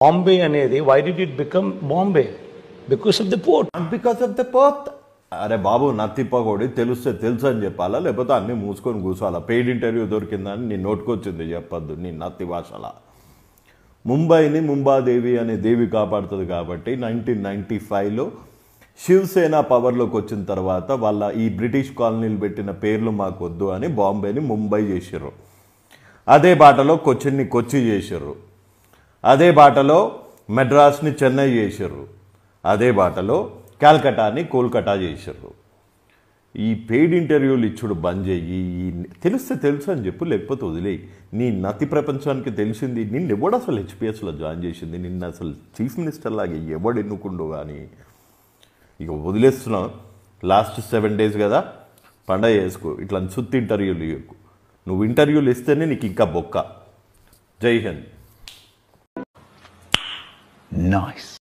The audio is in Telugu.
Bombay అనేది, why did it become Bombay? Because of the port. Not because of the port. అరే బాబు నత్తిప్పకొడి తెలుస్తే తెలుసు అని చెప్పాలా, లేకపోతే అన్నీ మూసుకొని కూర్చోాలా? పెయిడ్ ఇంటర్వ్యూ దొరికిందని నీ నోటుకొచ్చింది చెప్పొద్దు నీ నత్తి భాషలా. ముంబైని ముంబాదేవి అనే దేవి కాపాడుతుంది కాబట్టి 1995లో శివసేన పవర్లోకి వచ్చిన తర్వాత వాళ్ళ ఈ బ్రిటిష్ కాలనీలు పెట్టిన పేర్లు మాకు వద్దు అని బాంబేని ముంబై చేసారు. అదే బాటలో కొచ్చిని కొచ్చి చేశారు. అదే బాటలో మెడ్రాస్ని చెన్నై చేశారు. అదే బాటలో కాల్కటాని కోల్కటా చేశారు. ఈ పెయిడ్ ఇంటర్వ్యూలు ఇచ్చుడు బంద్ చెయ్యి. తెలిస్తే తెలుసు అని చెప్పు, లేకపోతే వదిలేయి. నీ నతి ప్రపంచానికి తెలిసింది. నిన్ను ఎవడు అసలు హెచ్పిఎస్లో జాయిన్ చేసింది? నిన్ను అసలు చీఫ్ మినిస్టర్ లాగా ఎవడు ఎన్నుకుండు? కానీ ఇక వదిలేస్తున్నావు. లాస్ట్ 7 days కదా, పండగ చేసుకో. ఇట్లా సుత్తి ఇంటర్వ్యూలు ఇవ్వకు. నువ్వు ఇంటర్వ్యూలు ఇస్తేనే నీకు ఇంకా బొక్క. జై హింద్. Nice.